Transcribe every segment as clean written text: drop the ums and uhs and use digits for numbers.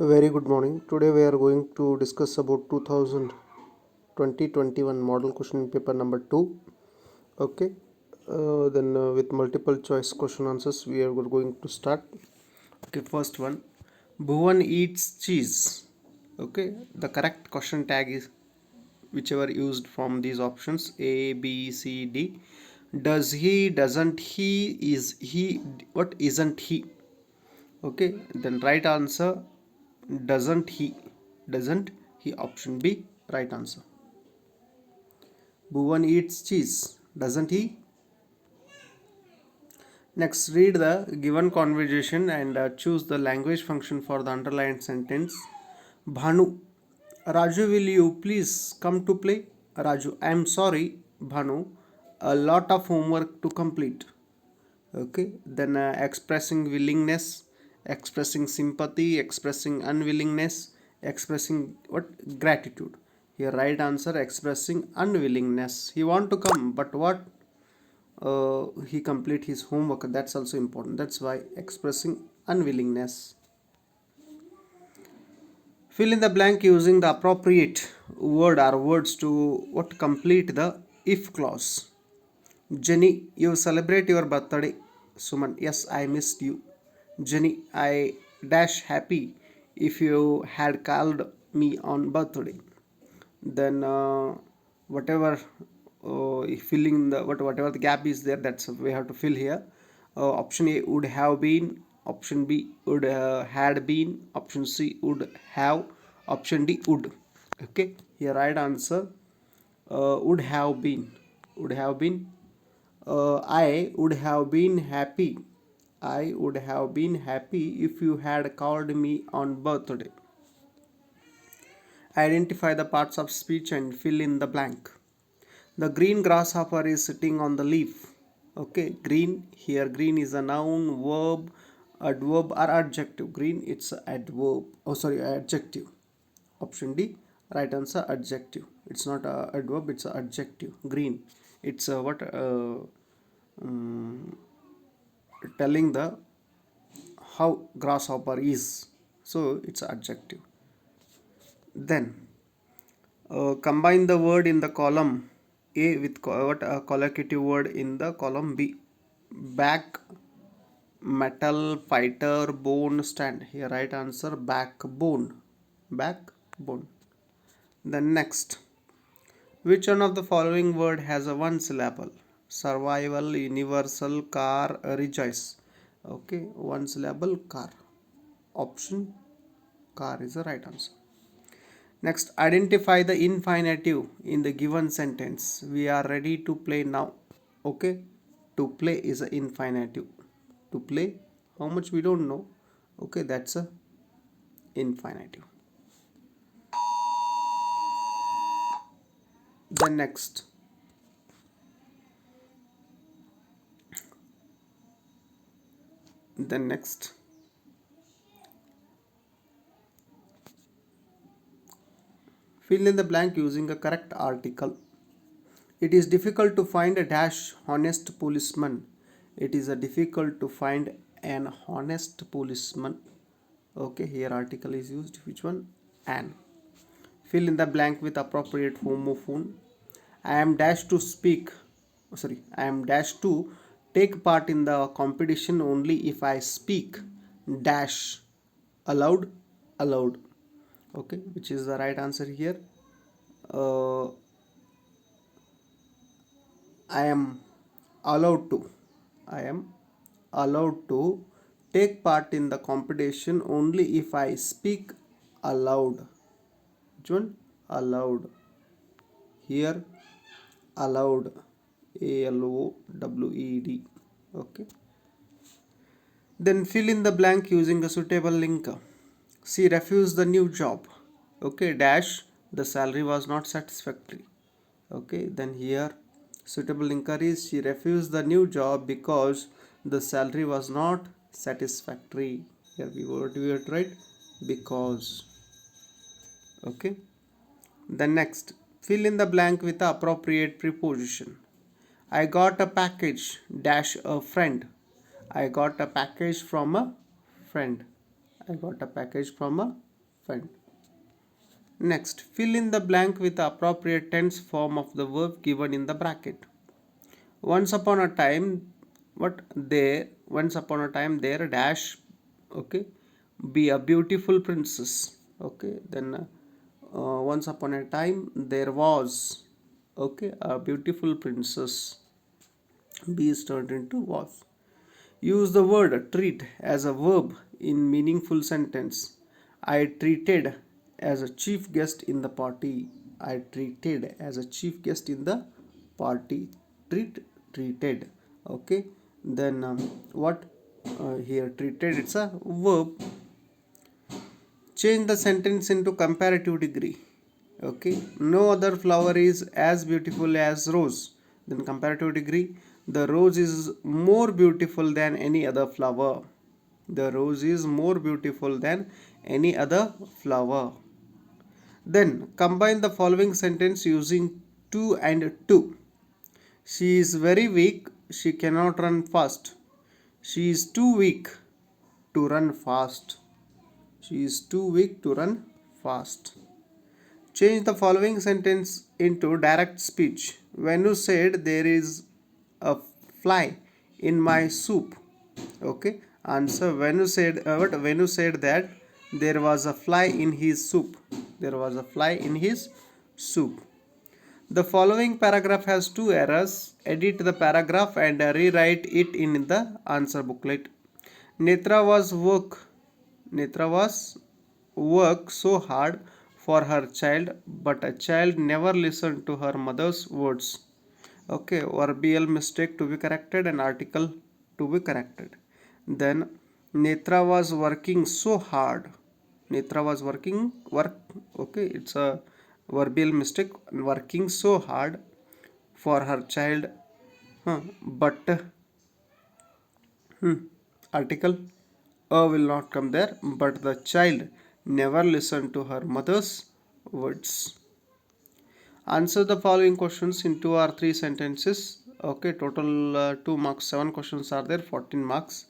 A very good morning. Today we are going to discuss about 2021 model question paper number 2. Okay. Then with multiple choice question answers we are going to start. Okay, first one. Bhuvan eats cheese. Okay, the correct question tag is whichever used from these options A, B, C, D. Does he, doesn't he, is he, what isn't he? Okay, then right answer doesn't he. Doesn't he? Option B, right answer. Bhuvan eats cheese, doesn't he? Next, read the given conversation and choose the language function for the underlined sentence. Bhanu, Raju, will you please come to play? Raju, I am sorry, Bhanu, a lot of homework to complete. Okay, then expressing willingness, expressing sympathy, expressing unwillingness, expressing what? Gratitude. Here, right answer expressing unwillingness. He want to come, but what? He complete his homework. That's also important. That's why expressing unwillingness. Fill in the blank using the appropriate word or words to what? Complete the if clause. Jenny, you celebrate your birthday. Suman, yes, I missed you. Jenny, I dash happy if you had called me on birthday. Then whatever filling the whatever the gap is there, that's we have to fill here. Option A would have been. Option B would had been. Option C would have. Option D would. Okay, here right answer would have been. Would have been. I would have been happy. I would have been happy if you had called me on birthday. Identify the parts of speech and fill in the blank. The green grasshopper is sitting on the leaf. Okay, green here. Green is a noun, verb, adverb, or adjective. Green, it's a adverb. Oh, sorry, adjective. Option D, right answer, adjective. It's not a adverb, it's a adjective. Green, it's a what? Um, Telling the how grasshopper is. So it's adjective. Then combine the word in the column A with what a collocative word in the column B. Back, metal, fighter, bone, stand. Here right answer backbone. Backbone. Then next, which one of the following word has a one syllable? Survival, universal, car, rejoice. Okay, one syllable, car. Option car is the right answer. Next, identify the infinitive in the given sentence. We are ready to play now. Okay, to play is a infinitive. To play, how much we don't know. Okay, that's a infinitive. Then next, fill in the blank using a correct article. It is difficult to find a dash honest policeman. It is a difficult to find an honest policeman. Okay, here article is used. Which one? An. Fill in the blank with appropriate homophone. I am dash to speak. Sorry, I am dash to take part in the competition only if I speak dash aloud. Allowed. Okay, which is the right answer here? Uh, I am allowed to. I am allowed to take part in the competition only if I speak aloud. Which one? Allowed. Here, allowed. ALOWED. Okay. Then fill in the blank using a suitable link. She refused the new job. Okay, dash. The salary was not satisfactory. Okay, then here suitable linker is she refused the new job because the salary was not satisfactory. Here we would write because. Okay, then next, fill in the blank with the appropriate preposition. I got a package dash a friend. I got a package from a friend. I got a package from a husband. Next, fill in the blank with the appropriate tense form of the verb given in the bracket. Once upon a time, once upon a time there dash, okay, be a beautiful princess, okay. Then once upon a time there was, okay, a beautiful princess. Be is turned into was. Use the word treat as a verb in meaningful sentence. I treated as a chief guest in the party. I treated as a chief guest in the party. Treated. Okay. Then what here treated? It's a verb. Change the sentence into comparative degree. Okay. No other flower is as beautiful as rose. Then comparative degree. The rose is more beautiful than any other flower. The rose is more beautiful than any other flower. Then combine the following sentence using to and to. She is very weak. She cannot run fast. She is too weak to run fast. She is too weak to run fast. Change the following sentence into direct speech. Venu said there is a fly in my soup. Okay. Answer. Venu said Venu said that there was a fly in his soup. There was a fly in his soup. The following paragraph has two errors. Edit the paragraph and rewrite it in the answer booklet. Netra was work so hard for her child, but a child never listened to her mother's words. Okay, verbal mistake to be corrected and article to be corrected. Then Netra was working so hard. Netra was work. Okay, it's a verbal mistake. Working so hard for her child, but article will not come there. But the child never listened to her mother's words. Answer the following questions in 2 or 3 sentences. Okay, total 2 marks. 7 questions are there, 14 marks.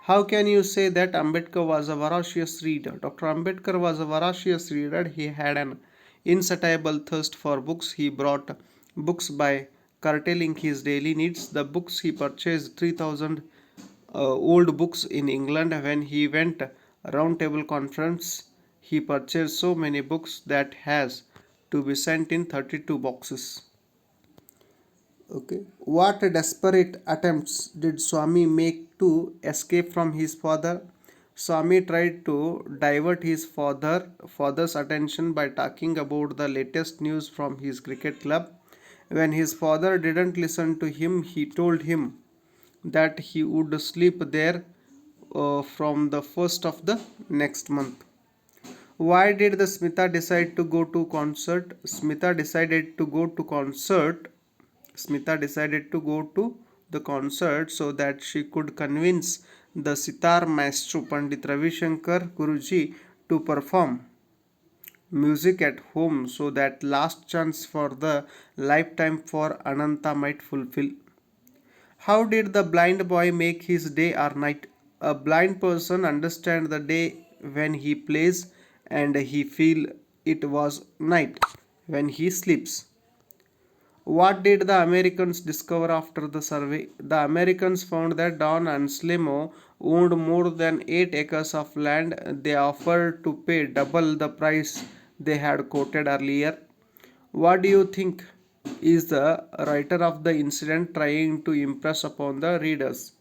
How can you say that Ambedkar was a voracious reader? Dr. Ambedkar was a voracious reader. He had an insatiable thirst for books. He bought books by curtailing his daily needs. The books he purchased 3,000 old books in England. When he went round table conference, he purchased so many books that has to be sent in 32 boxes. Okay. What desperate attempts did Swami make to escape from his father? Swami tried to divert his father's attention by talking about the latest news from his cricket club. When his father didn't listen to him, he told him that he would sleep there from the first of the next month. Why did the Smita decide to go to concert? Smita decided to go to the concert so that she could convince the sitar maestro Pandit Ravi Shankar Guruji to perform music at home so that last chance for the lifetime for Ananta might fulfill. How did the blind boy make his day or night? A blind person understands the day when he plays and he feel it was night when he sleeps. What did the Americans discover after the survey? The Americans found that Don and Slimo owned more than 8 acres of land. They offered to pay double the price they had quoted earlier. What do you think is the writer of the incident trying to impress upon the readers?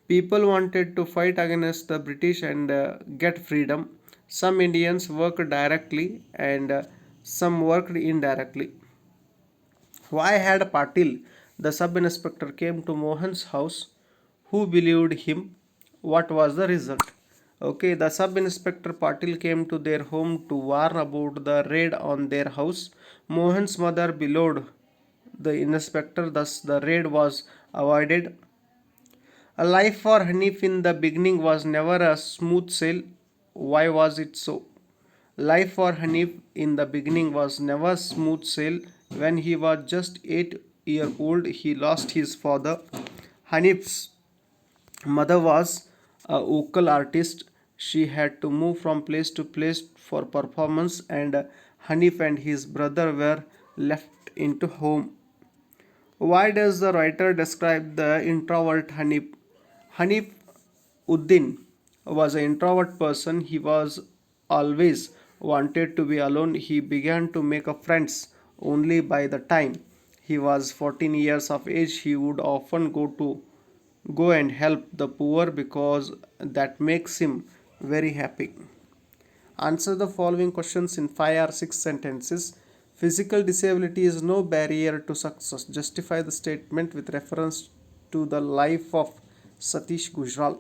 People wanted to fight against the British and get freedom. Some Indians worked directly and some worked indirectly. Why had Patil, the sub-inspector, came to Mohan's house? Who believed him? What was the result? Okay, the sub-inspector Patil came to their home to warn about the raid on their house. Mohan's mother believed the inspector, thus the raid was avoided. A life for Hanif in the beginning was never a smooth sail. Why was it so? Life for Hanif in the beginning was never smooth sail. When he was just 8 years old, he lost his father. Hanif's mother was a vocal artist. She had to move from place to place for performance, and Hanif and his brother were left into home. Why does the writer describe the introvert Hanif? Hanif Uddin was an introvert person. He was always wanted to be alone. He began to make a friends only by the time he was 14 years of age. He would often go and help the poor because that makes him very happy. Answer the following questions in 5 or 6 sentences. Physical disability is no barrier to success. Justify the statement with reference to the life of Satish Gujral.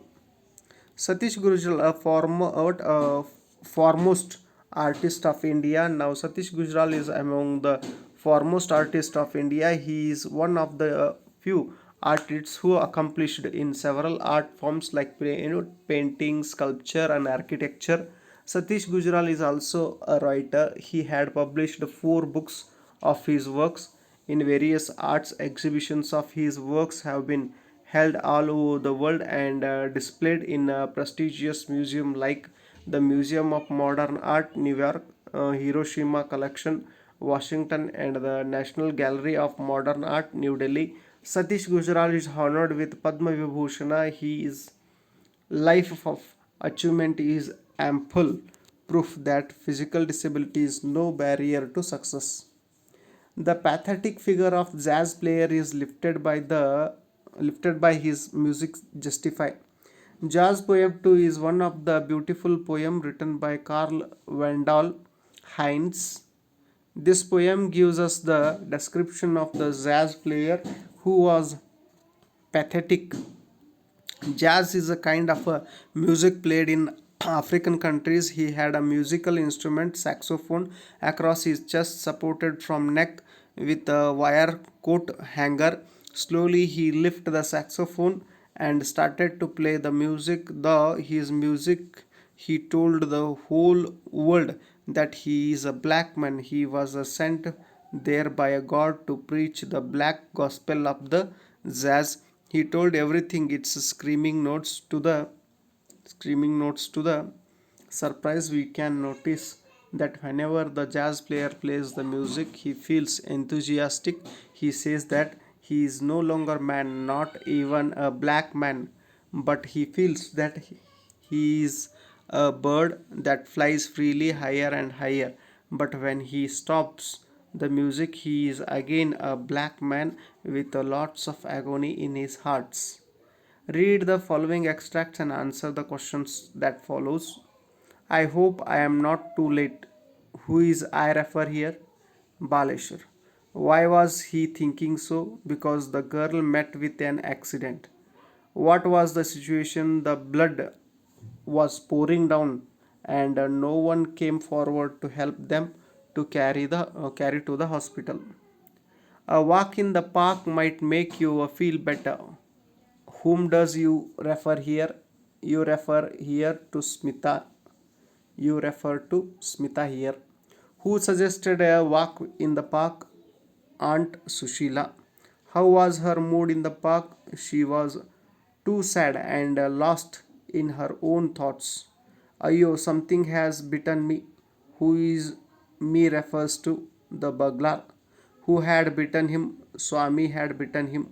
Satish Gujral, foremost artist of India. Now, Satish Gujral is among the foremost artists of India. He is one of the few artists who accomplished in several art forms like painting, sculpture, and architecture. Satish Gujral is also a writer. He had published 4 books of his works in various arts exhibitions of his works have been held all over the world and displayed in a prestigious museum like the Museum of Modern Art, New York, Hiroshima Collection, Washington, and the National Gallery of Modern Art, New Delhi. Satish Gujral is honored with Padma Vibhushana. His life of achievement is ample proof that physical disability is no barrier to success. The pathetic figure of jazz player is lifted by his music justify. Jazz poem 2 is one of the beautiful poem written by Karl Wendell Heinz. This poem gives us the description of the jazz player who was pathetic. Jazz is a kind of a music played in African countries. He had a musical instrument, saxophone, across his chest, supported from neck with a wire coat hanger. Slowly, he lifted the saxophone and started to play the music. His music, he told the whole world that he is a black man. He was sent there by a god to preach the black gospel of the jazz. He told everything. It's screaming notes to the surprise. We can notice that whenever the jazz player plays the music, he feels enthusiastic. He says that he is no longer man, not even a black man, but he feels that he is a bird that flies freely higher and higher. But when he stops the music, he is again a black man with lots of agony in his hearts. Read the following extracts and answer the questions that follows. I hope I am not too late. Who is I refer here? Baleshwar. Why was he thinking so? Because the girl met with an accident. What was the situation? The blood was pouring down, and no one came forward to help them to carry to the hospital. A walk in the park might make you feel better. Whom does you refer here? You refer here to Smita. You refer to Smita here. Who suggested a walk in the park? Aunt Sushila. How was her mood in the park? She was too sad and lost in her own thoughts. Ayo, something has bitten me. Who is me refers to the burglar. Who had bitten him? Swami had bitten him.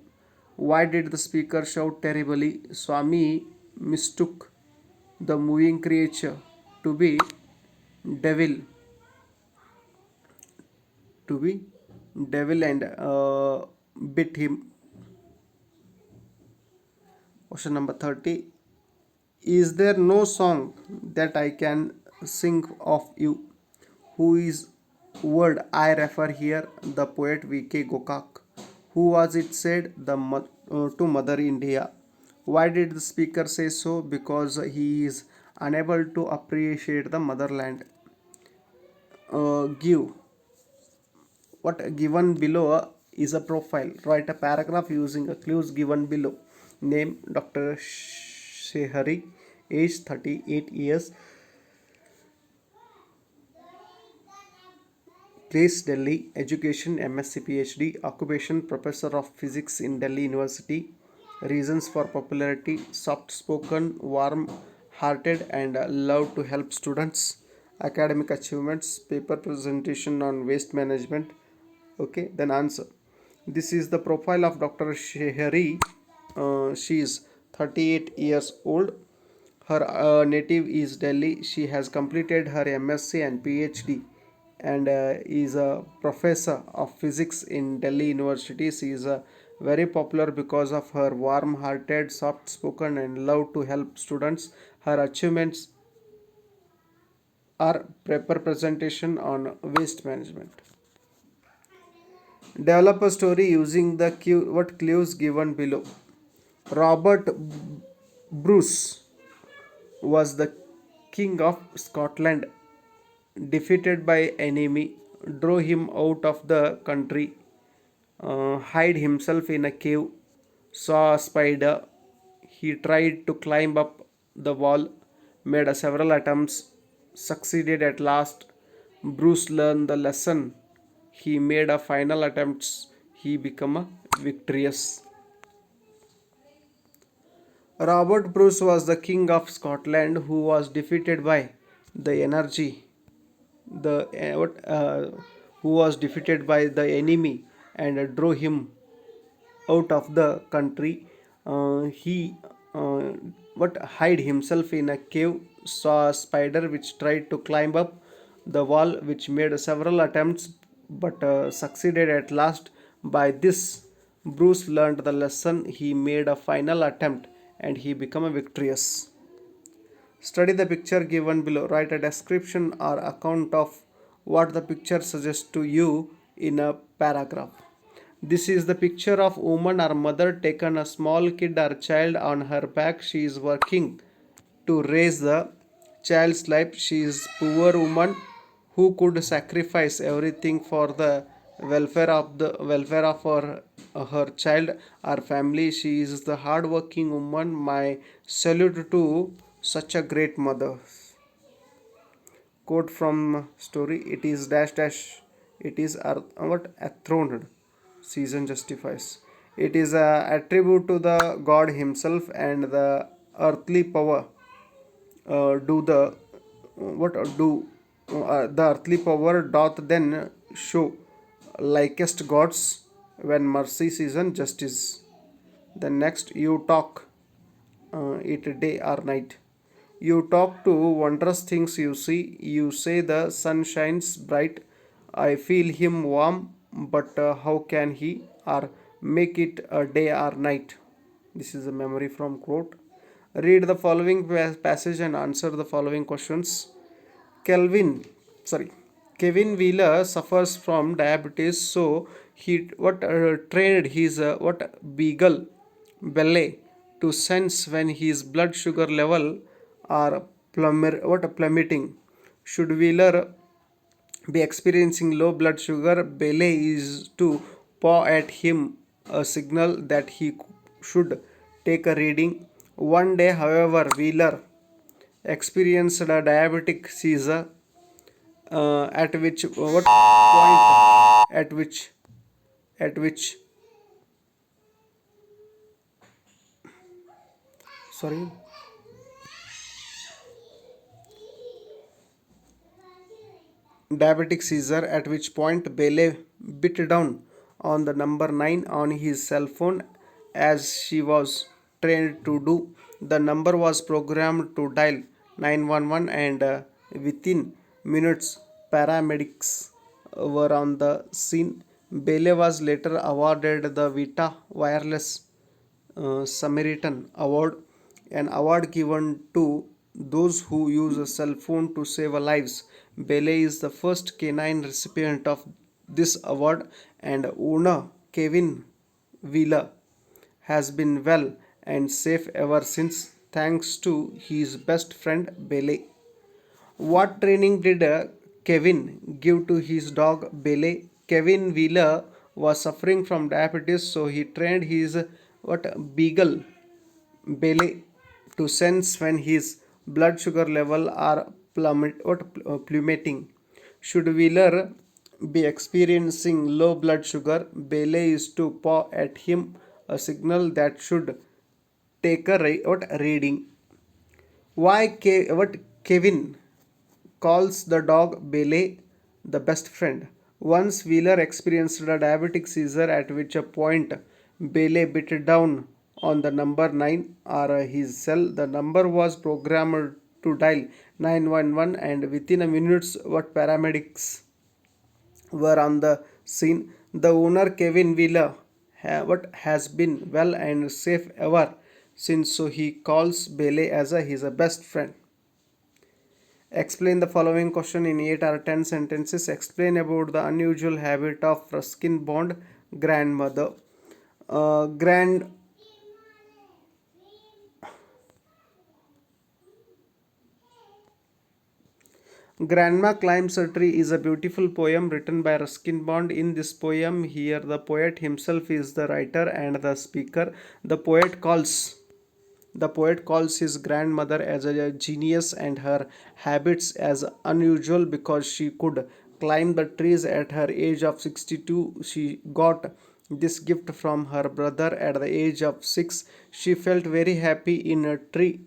Why did the speaker shout terribly? Swami mistook the moving creature to be devil, to be devil and bit him. Question number 30. Is there no song that I can sing of you? Who is word I refer here? The poet V.K. Gokak. Who was it said to Mother India? Why did the speaker say so? Because he is unable to appreciate the motherland. Give. What given below is a profile. Write a paragraph using a clues given below. Name Dr. Shehari, age 38 years, place Delhi, education MSc PhD, occupation Professor of Physics in Delhi University, reasons for popularity soft spoken, warm hearted and love to help students. Academic achievements, paper presentation on waste management. Okay, then answer. This is the profile of Dr. Shehari. She is 38 years old. Her native is Delhi. She has completed her MSc and PhD and is a professor of physics in Delhi University. She is very popular because of her warm-hearted, soft-spoken, and love to help students. Her achievements are paper presentation on waste management. Develop a story using the what clues given below. Robert Bruce was the king of Scotland, defeated by enemy, drove him out of the country, hid himself in a cave, saw a spider. He tried to climb up the wall, made several attempts, succeeded at last. Bruce learned the lesson. He made a final attempt. He became a victorious. Robert Bruce was the king of Scotland who was defeated by the energy, the who was defeated by the enemy and drove him out of the country. He what hide himself in a cave, saw a spider which tried to climb up the wall, which made several attempts but succeeded at last. By this, Bruce learned the lesson. He made a final attempt and he became victorious. Study the picture given below. Write a description or account of what the picture suggests to you in a paragraph. This is the picture of woman or mother taken a small kid or child on her back. She is working to raise the child's life. She is poor woman who could sacrifice everything for the welfare of her child or family. She is the hard working woman. My salute to such a great mother. Quote from story. It is dash dash. It is what enthroned. Season justifies. It is a attribute to the God himself and the earthly power. Do the what do The earthly power doth then show likest gods when mercy season justice. Then next, you talk it day or night. You talk to wondrous things you see. You say the sun shines bright. I feel him warm, but how can he or make it a day or night? This is a memory from quote. Read the following passage and answer the following questions. Kelvin, sorry, Kevin Wheeler suffers from diabetes, so he what trained his what beagle belly to sense when his blood sugar level are plummeting. Should Wheeler be experiencing low blood sugar, belly is to paw at him a signal that he should take a reading. One day, however, Wheeler experienced a diabetic seizure at which what point at which sorry diabetic seizure, at which point Bailey bit down on the number 9 on his cell phone as she was trained to do. The number was programmed to dial 911 and within minutes paramedics were on the scene. Bailey was later awarded the Vita Wireless Samaritan Award, an award given to those who use a cell phone to save lives. Bailey is the first canine recipient of this award, and owner Kevin Wheeler has been well and safe ever since, thanks to his best friend Bailey. What training did Kevin give to his dog Bailey? Kevin Wheeler was suffering from diabetes, so he trained his what beagle Bailey to sense when his blood sugar level are plummeting. Should Wheeler be experiencing low blood sugar, Bailey is to paw at him a signal that should take a reading. What Kevin calls the dog Bele the best friend. Once Wheeler experienced a diabetic seizure at which a point Bele bit down on the number 9 or his cell. The number was programmed to dial 911 and within a minute what paramedics were on the scene. The owner Kevin Wheeler what has been well and safe ever since so he calls Bele as his best friend. Explain the following question in 8 or 10 sentences. Explain about the unusual habit of Ruskin Bond grandmother. Uh, grand Grandma Climbs a Tree is a beautiful poem written by Ruskin Bond. In this poem, here the poet himself is the writer and the speaker. The poet calls the poet calls his grandmother as a genius and her habits as unusual because she could climb the trees at her age of 62. She got this gift from her brother at the age of 6. She felt very happy in a tree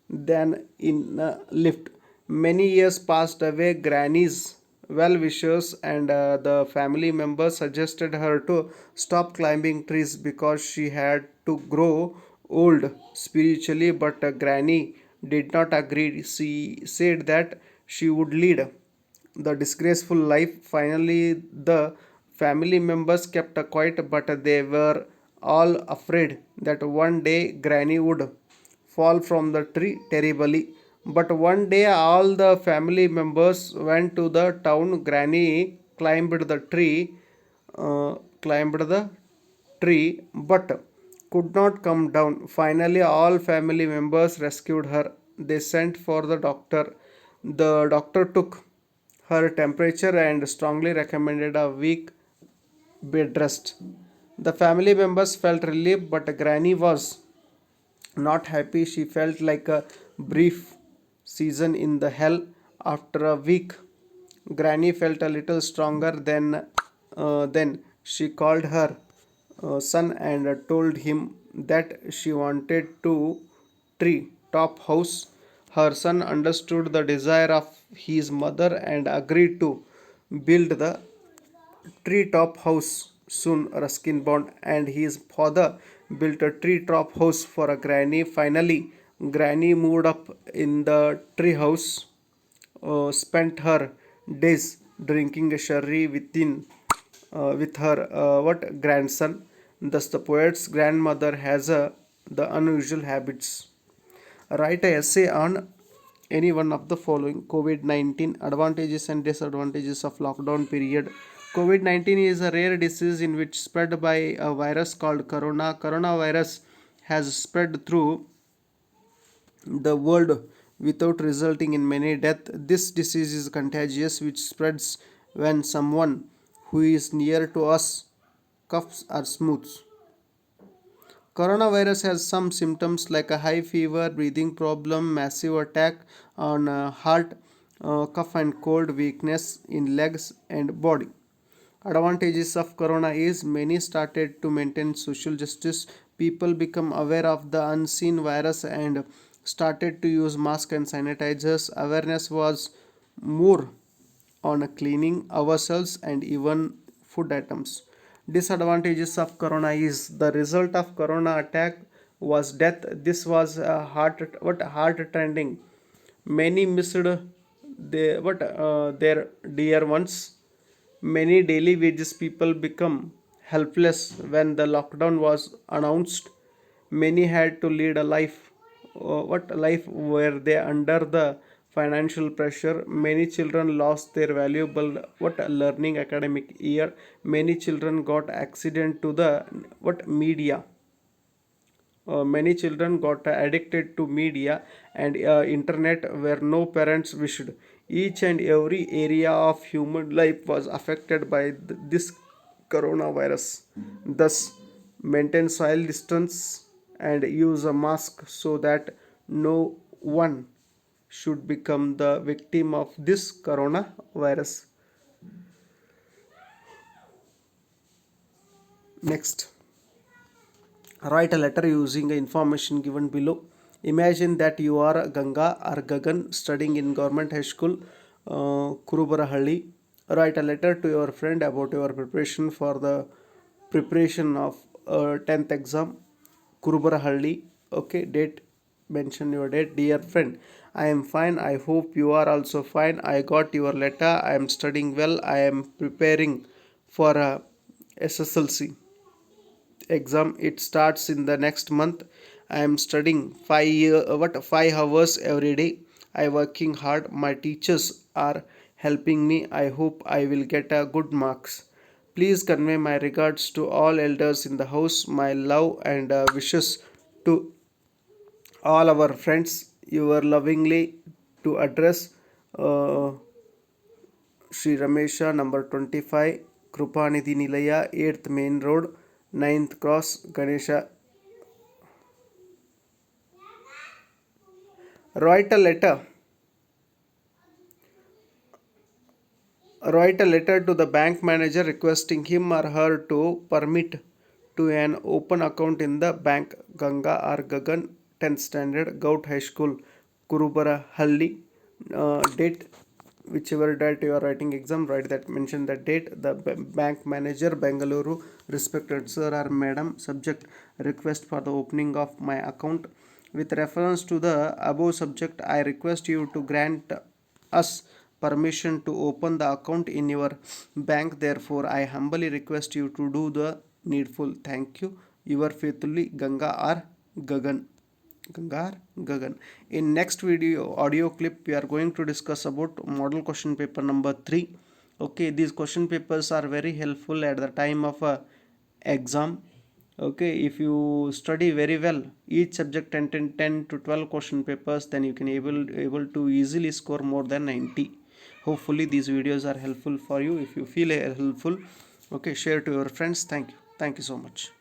than in a lift. Many years passed away. Granny's well wishers and the family members suggested her to stop climbing trees because she had to grow old spiritually, but Granny did not agree. She said that she would lead the disgraceful life. Finally, the family members kept quiet, but they were all afraid that one day Granny would fall from the tree terribly. But one day, all the family members went to the town. Granny climbed the tree, but could not come down. Finally, all family members rescued her. They sent for the doctor. The doctor took her temperature and strongly recommended a week bed rest. The family members felt relief, but Granny was not happy. She felt like a brief season in the hell. After a week, Granny felt a little stronger then she called her son and told him that she wanted to tree top house. Her son understood the desire of his mother and agreed to build the treetop house. Soon Ruskin Bond and his father built a treetop house for a granny. Finally, Granny moved up in the tree house, spent her days drinking sherry with her what grandson. Thus, the poet's grandmother has the unusual habits. Write a essay on any one of the following. COVID-19 advantages and disadvantages of lockdown period. COVID-19 is a rare disease in which spread by a virus called coronavirus has spread through the world without resulting in many deaths. This disease is contagious which spreads when someone who is near to us coughs or smooths. Coronavirus has some symptoms like a high fever, breathing problem, massive attack on heart, cough and cold, weakness in legs and body. Advantages of corona is many started to maintain social justice. People become aware of the unseen virus and started to use masks and sanitizers. Awareness was more on cleaning ourselves and even food items. Disadvantages of corona is the result of corona attack was death. This was a heart trending. Many missed their dear ones. Many daily wages people become helpless when the lockdown was announced. Many had to lead a life where they under the financial pressure. Many children lost their valuable learning academic year. Many children got accident to the media. Many children got addicted to media and internet where no parents wished. Each and every area of human life was affected by this coronavirus. Thus, maintain social distance and use a mask so that no one should become the victim of this coronavirus. Next, write a letter using the information given below. Imagine that you are Ganga or Gagan studying in government high school, Kurubarahalli. Write a letter to your friend about your preparation for the preparation of 10th exam, Kurubarahalli. Okay, date, mention your date. Dear friend, I am fine. I hope you are also fine. I got your letter. I am studying well. I am preparing for a SSLC exam. It starts in the next month. I am studying 5 hours every day. I working hard. My teachers are helping me. I hope I will get a good marks. Please convey my regards to all elders in the house. My love and wishes to all our friends. You are lovingly to address uh, Sri Ramesha, number 25, Krupanidhi Nilaya, 8th Main Road, 9th Cross, Ganesha. Write a letter. Write a letter to the bank manager requesting him or her to permit to an open account in the bank. Ganga or Gagan, 10th standard, Gout High School, Kurubara Halli. Date, whichever date you are writing exam, write that, mention that date. The bank manager, Bengaluru, respected sir or madam, subject, request for the opening of my account. With reference to the above subject, I request you to grant us permission to open the account in your bank. Therefore, I humbly request you to do the needful. Thank you. Your faithfully, Ganga or Gagan. Ganga or Gagan. In next video audio clip, we are going to discuss about model question paper number 3. Okay, these question papers are very helpful at the time of a exam. Okay, if you study very well each subject 10 to 12 question papers, then you can able to easily score more than 90. Hopefully these videos are helpful for you. If you feel helpful, okay, share to your friends. Thank you so much.